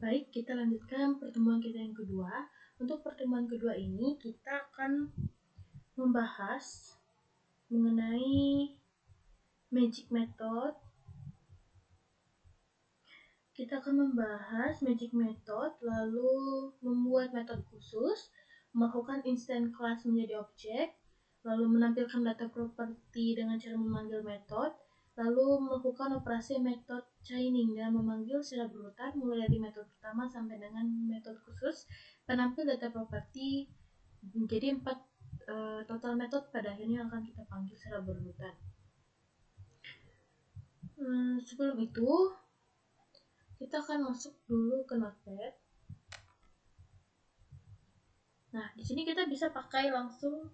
Baik, kita lanjutkan pertemuan kita yang kedua. Untuk pertemuan kedua ini kita akan membahas mengenai magic method. Kita akan membahas magic method, lalu membuat metode khusus, melakukan instant class menjadi objek, lalu menampilkan data properti dengan cara memanggil metode, lalu melakukan operasi metode chaining dengan memanggil secara berurutan mulai dari metode pertama sampai dengan metode khusus penampil data properti. Jadi 4 total metode pada akhirnya akan kita panggil secara berurutan. Sebelum itu kita akan masuk dulu ke Notepad. Nah, di sini kita bisa pakai langsung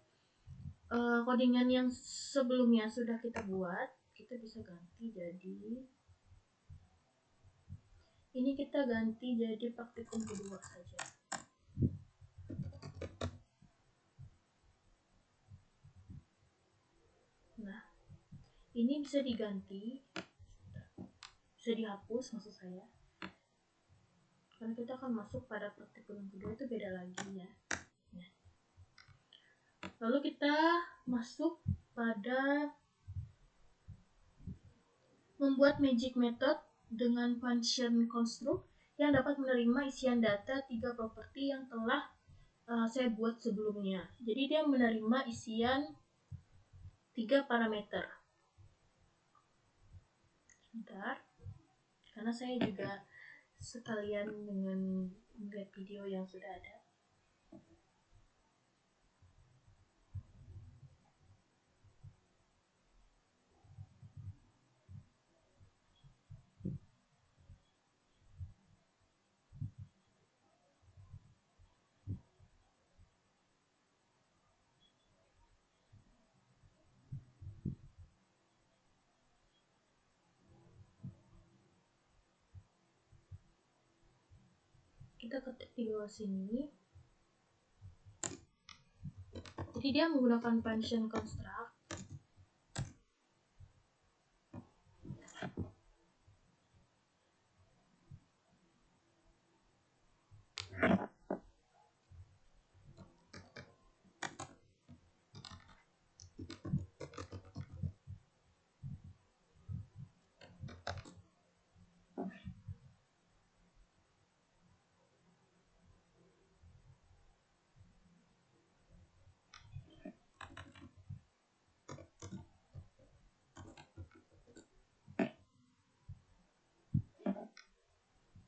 codingan yang sebelumnya sudah kita buat. Kita bisa ganti jadi ini, kita ganti jadi praktikum kedua saja. Nah, ini bisa diganti, bisa dihapus maksud saya, karena kita akan masuk pada praktikum kedua, itu beda lagi ya. Nah, lalu kita masuk pada membuat magic method dengan function construct yang dapat menerima isian data 3 properti yang telah saya buat sebelumnya. Jadi dia menerima isian 3 parameter. Sebentar, karena saya juga sekalian dengan melihat video yang sudah ada. Kita ketik di bawah sini. Jadi dia menggunakan function construct.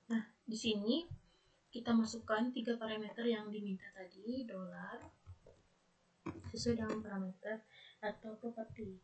Nah, di sini kita masukkan 3 parameter yang diminta tadi, dolar, sesuai dengan parameter atau properti.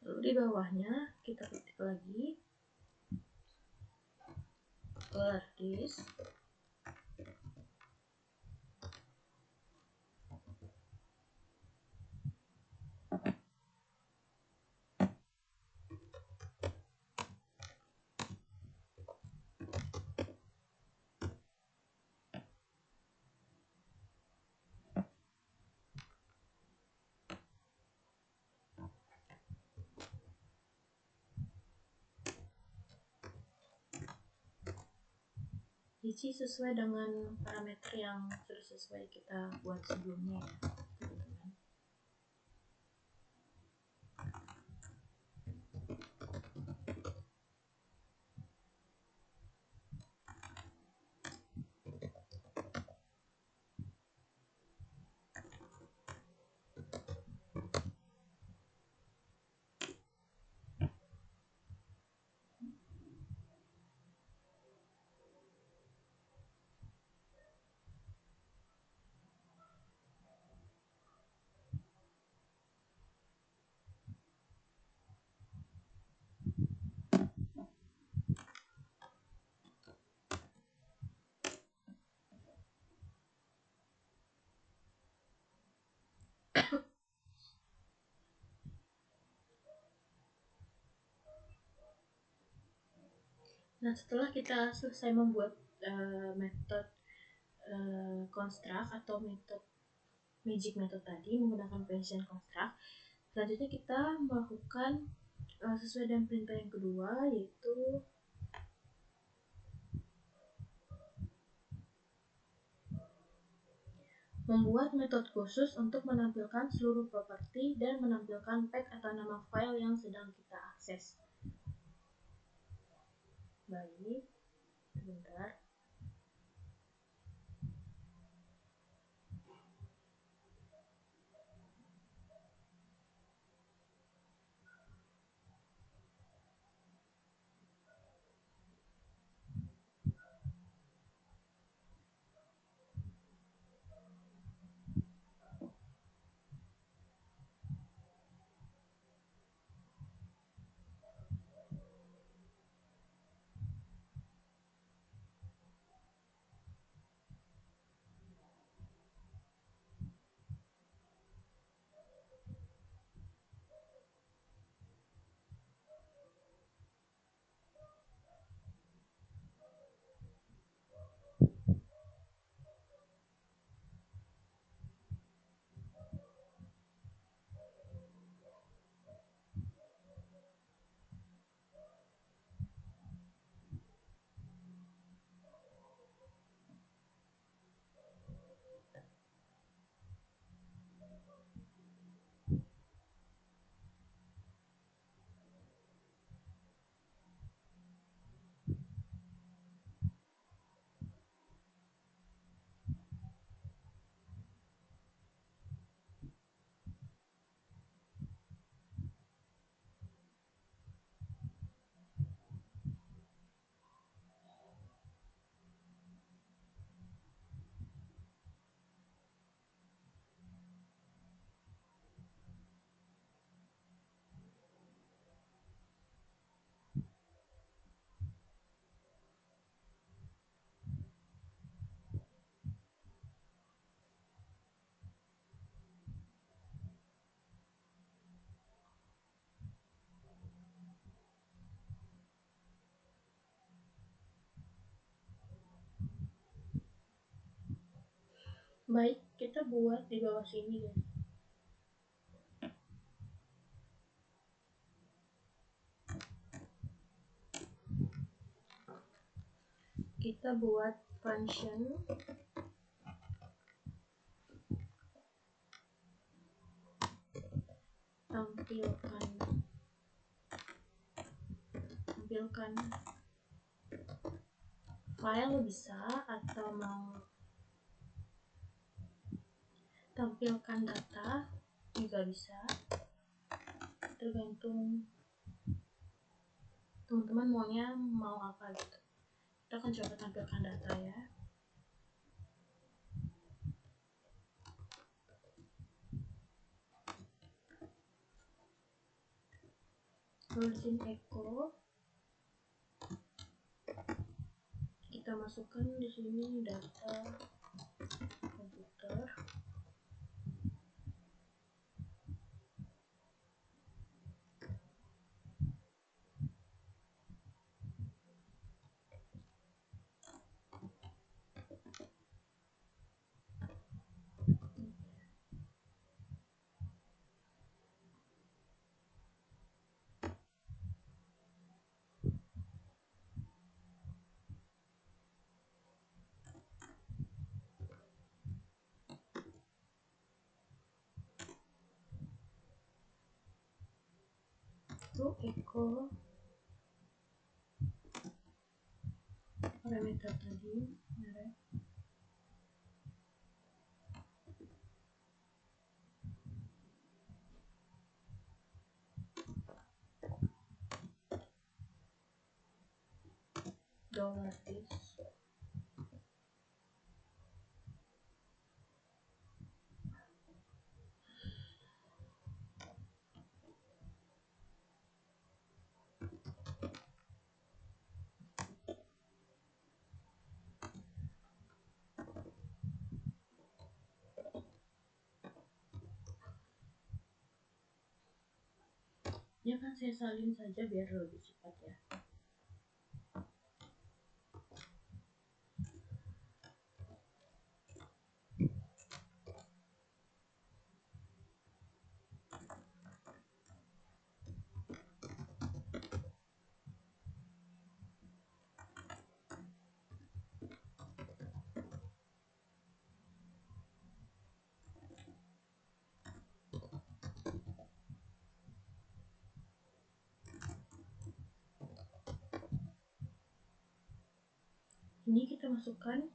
Lalu di bawahnya kita ketik lagi $this. isi sesuai dengan parameter yang sudah sesuai kita buat sebelumnya ya, teman-teman. Nah, setelah kita selesai membuat metode construct atau metode magic method tadi menggunakan Bayesian construct, selanjutnya kita melakukan sesuai dengan perintah yang kedua, yaitu membuat metode khusus untuk menampilkan seluruh properti dan menampilkan path atau nama file yang sedang kita akses. Baik, sebentar. Baik, kita buat di bawah sini guys. Kita buat function tampilkan file bisa, atau mau tampilkan data juga bisa, tergantung teman-teman maunya mau apa gitu. Kita akan coba tampilkan data ya. Lalu di sini echo, kita masukkan di sini data komputer. yaitu echo parameter tadi, $is ya kan saya salin saja biar lebih cepat ya. Ini kita masukkan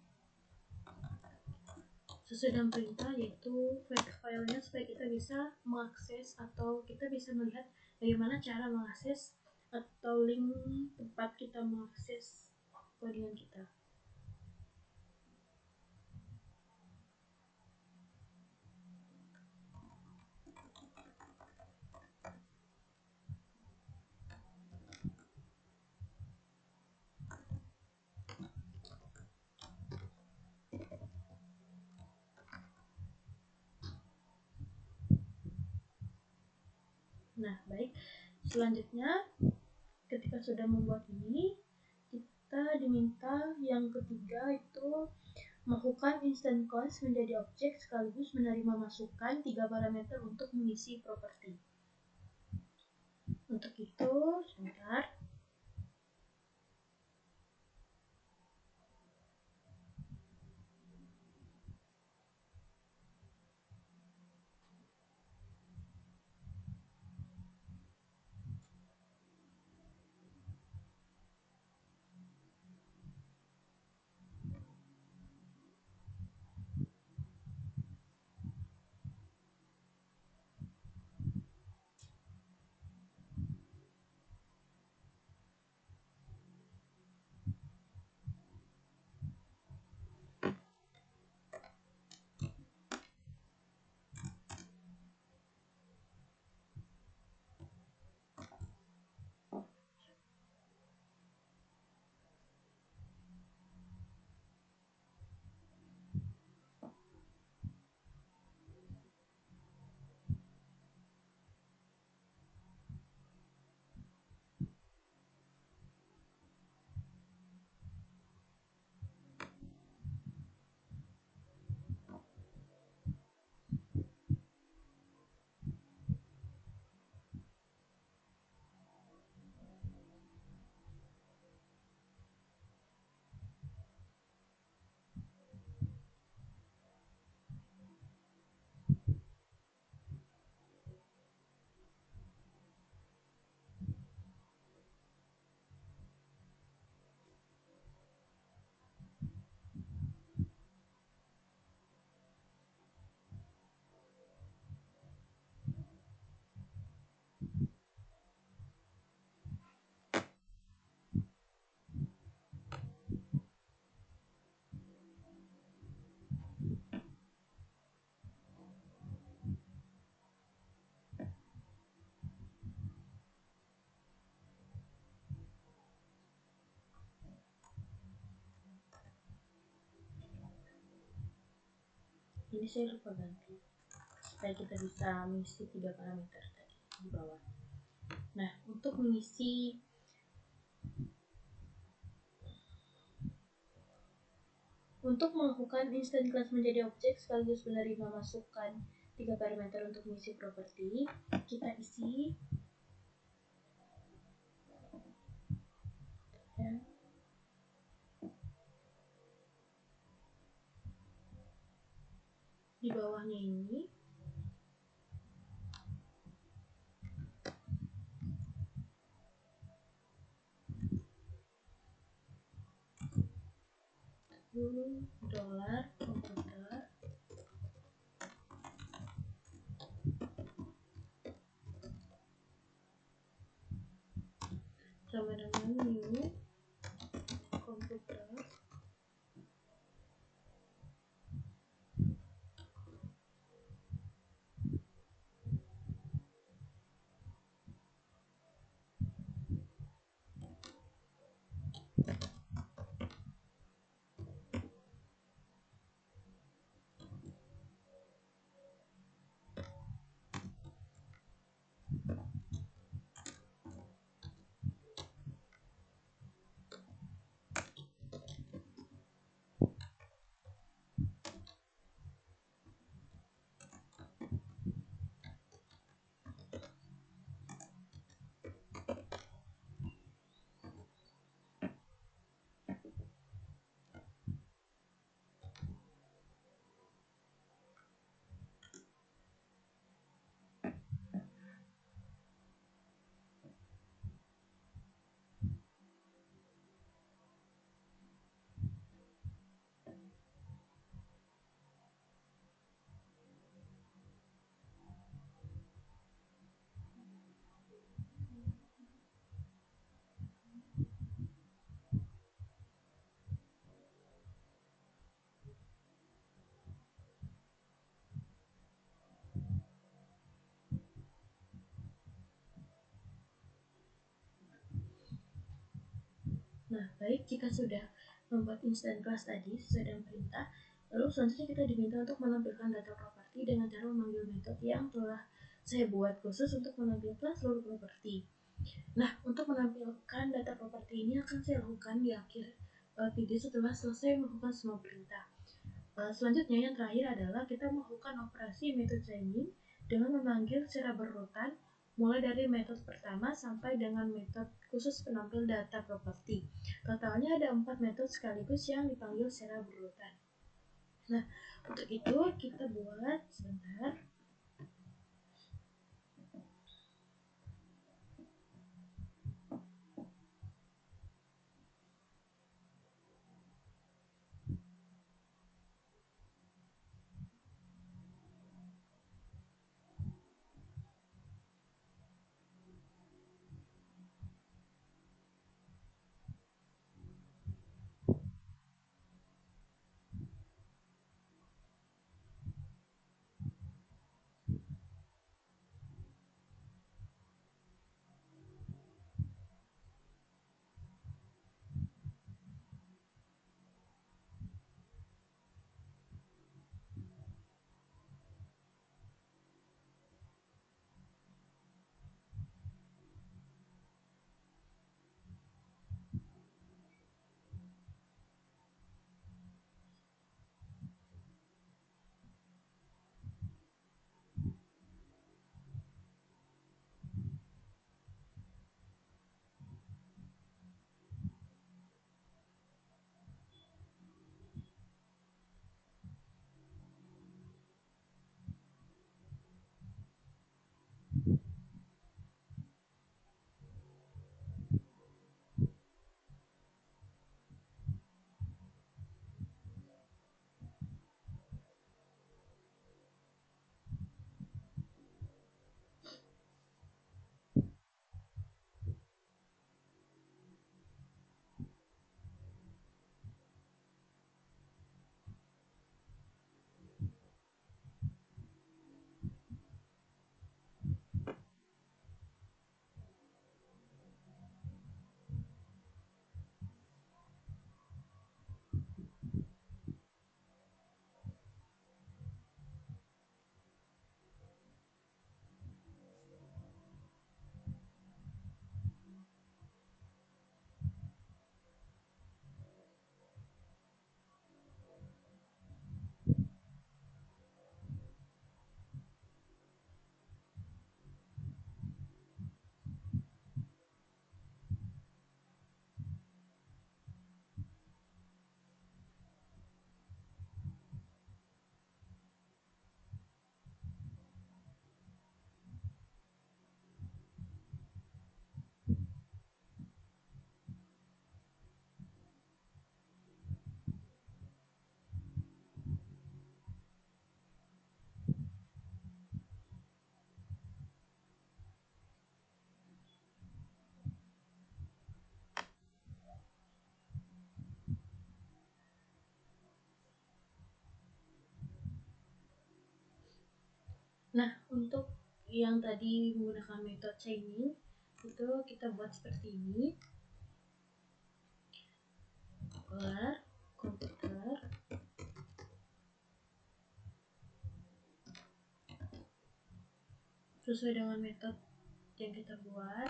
sesuai dengan perintah, yaitu filenya supaya kita bisa mengakses atau kita bisa melihat bagaimana cara mengakses atau link tempat kita mengakses codingan kita. Nah, baik. Selanjutnya, ketika sudah membuat ini, kita diminta yang ketiga itu melakukan instant class menjadi objek sekaligus menerima masukan 3 parameter untuk mengisi properti. Untuk itu, sebentar. Ini saya lupa ganti supaya kita bisa mengisi 3 parameter tadi di bawah. Nah, untuk melakukan instant class menjadi objek sekaligus menerima masukan 3 parameter untuk mengisi properti, kita isi ya, di bawahnya ini dolar komputer sama dengan new komputer Nah, baik, jika sudah membuat instant class tadi sesuai dengan perintah, lalu selanjutnya kita diminta untuk menampilkan data properti dengan cara memanggil metode yang telah saya buat khusus untuk menampilkan seluruh properti. Nah, untuk menampilkan data properti ini akan saya lakukan di akhir video setelah selesai melakukan semua perintah. Selanjutnya yang terakhir adalah kita melakukan operasi metode training dengan memanggil secara berurutan mulai dari metode pertama sampai dengan metode khusus penampil data properti. Totalnya ada 4 metode sekaligus yang dipanggil secara berurutan. Nah, untuk itu kita buat sebentar. Nah, untuk yang tadi menggunakan metode chaining itu kita buat seperti ini. Keluar komputer, sesuai dengan metode yang kita buat.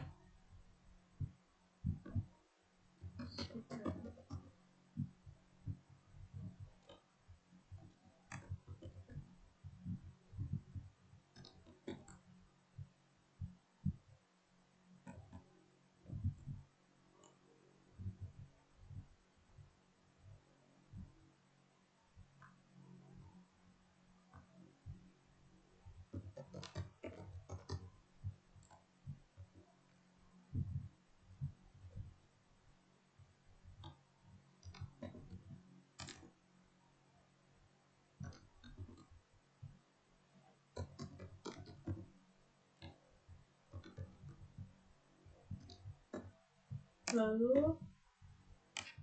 Lalu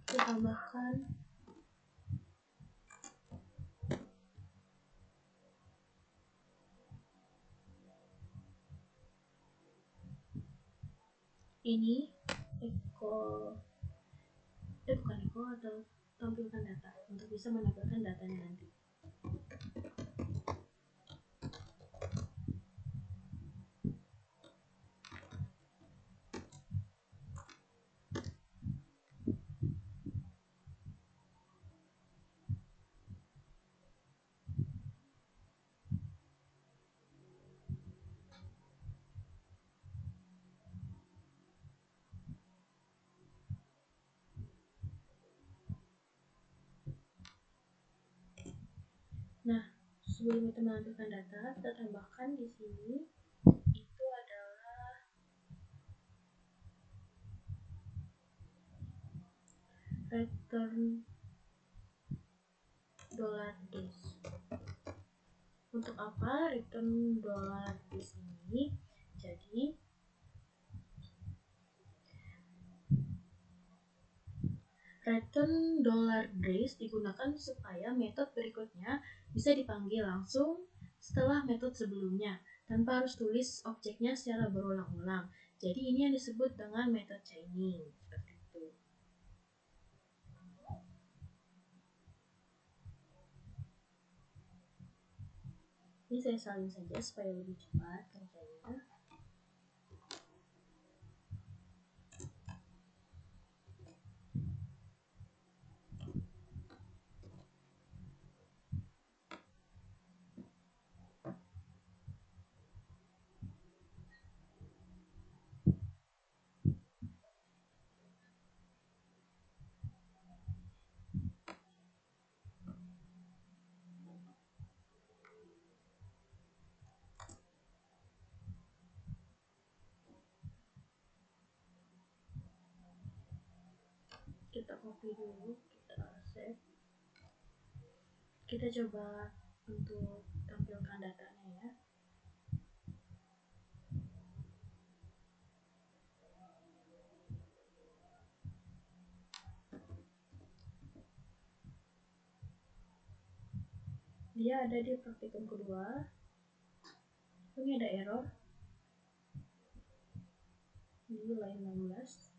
kita tambahkan ini echo bukan echo, atau tampilkan data untuk bisa menampilkan datanya nanti. Nah, sebelum kita menampilkan data, kita tambahkan di sini itu adalah return $days. Untuk apa return $days ini? Jadi return $days digunakan supaya metode berikutnya bisa dipanggil langsung setelah metode sebelumnya tanpa harus tulis objeknya secara berulang-ulang. Jadi ini yang disebut dengan metode chaining. Seperti itu. Ini saya salin saja supaya lebih cepat kerjanya. Kita copy dulu, kita save. Kita coba untuk tampilkan datanya ya. Dia ada di praktikum kedua. Ini ada error di line 16.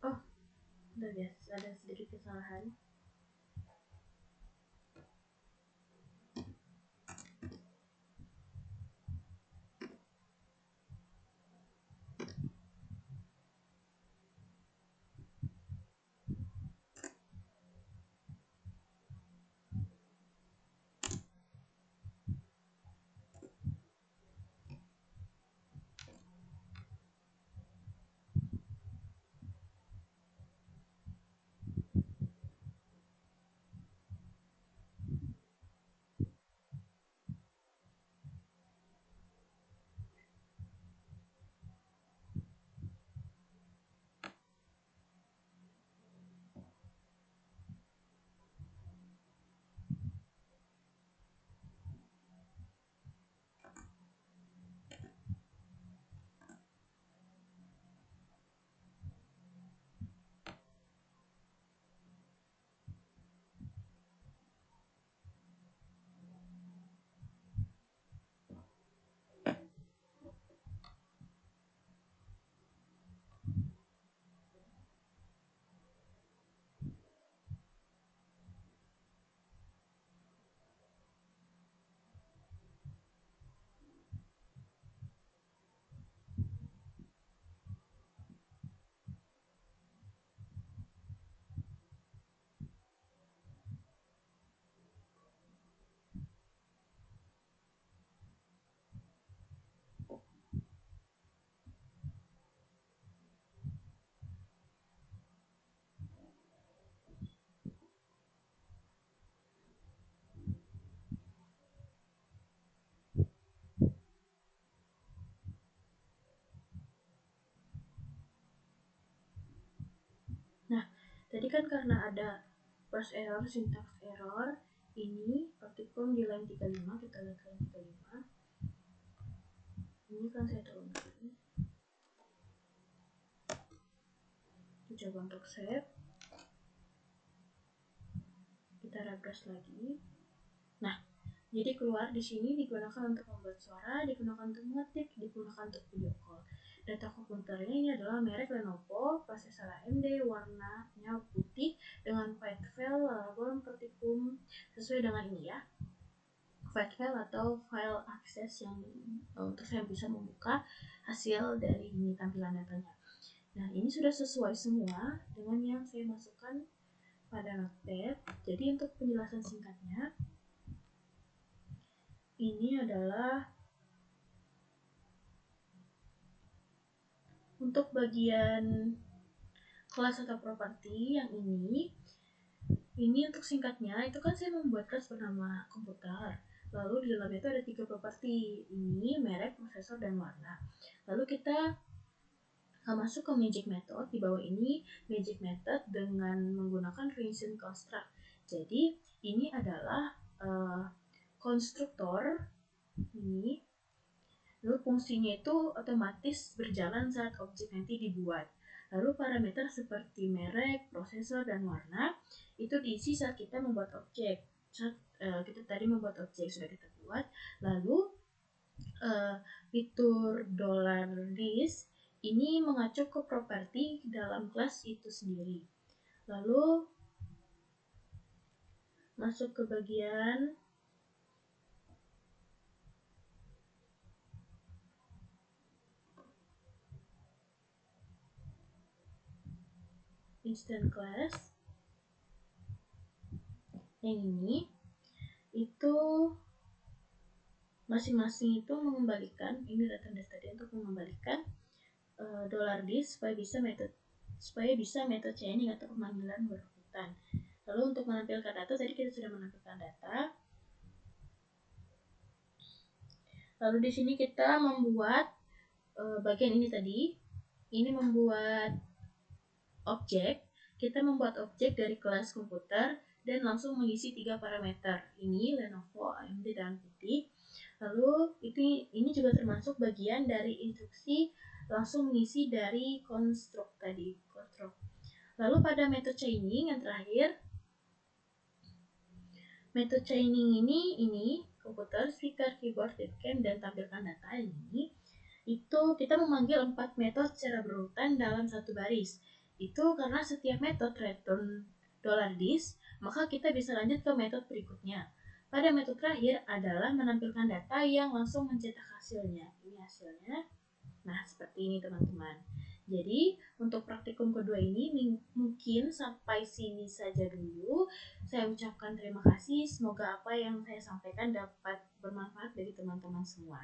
Oh, udah biasa, ada sedikit kesalahan. Tadi kan karena ada parse error, syntax error, ini praktikum di line 35, kita lihat line 35. Ini kan saya turunkan. Kita coba untuk save. Kita refresh lagi. Nah, jadi keluar di sini digunakan untuk membuat suara, digunakan untuk ngetik, digunakan untuk video call. Data komputernya ini adalah merek Lenovo, prosesor AMD, warnanya putih dengan file album partikum sesuai dengan ini ya. File atau file akses yang untuk saya bisa membuka hasil dari ini tampilan datanya. Nah, ini sudah sesuai semua dengan yang saya masukkan pada notepad. Jadi untuk penjelasan singkatnya, ini adalah untuk bagian kelas atau properti yang ini untuk singkatnya itu kan saya membuat kelas bernama komputer. Lalu di dalamnya itu ada 3 properti, ini merek, prosesor, dan warna. Lalu kita masuk ke magic method. Di bawah ini magic method dengan menggunakan function construct. Jadi ini adalah konstruktor ini. Lalu fungsinya itu otomatis berjalan saat objek nanti dibuat. Lalu parameter seperti merek, prosesor, dan warna itu diisi saat kita membuat objek. Saat kita tadi membuat objek sudah kita buat. Lalu fitur $this ini mengacu ke properti dalam kelas itu sendiri. Lalu masuk ke bagian instant class. Yang ini itu masing-masing itu mengembalikan, ini data tadi untuk mengembalikan $this supaya bisa method chaining atau pemanggilan berurutan. Lalu untuk menampilkan data, tadi kita sudah menampilkan data. Lalu di sini kita membuat bagian ini tadi. Ini membuat objek. Kita membuat objek dari kelas komputer dan langsung mengisi 3 parameter. Ini Lenovo, AMD, dan putih. Lalu ini juga termasuk bagian dari instruksi langsung mengisi dari konstruk tadi. Lalu pada method chaining yang terakhir, method chaining ini komputer, speaker, keyboard, webcam, dan tampilkan data ini. Itu kita memanggil 4 metode secara berurutan dalam satu baris. Itu karena setiap metode return $this, maka kita bisa lanjut ke metode berikutnya. Pada metode terakhir adalah menampilkan data yang langsung mencetak hasilnya. Ini hasilnya. Nah, seperti ini teman-teman. Jadi, untuk praktikum kedua ini mungkin sampai sini saja dulu. Saya ucapkan terima kasih. Semoga apa yang saya sampaikan dapat bermanfaat bagi teman-teman semua.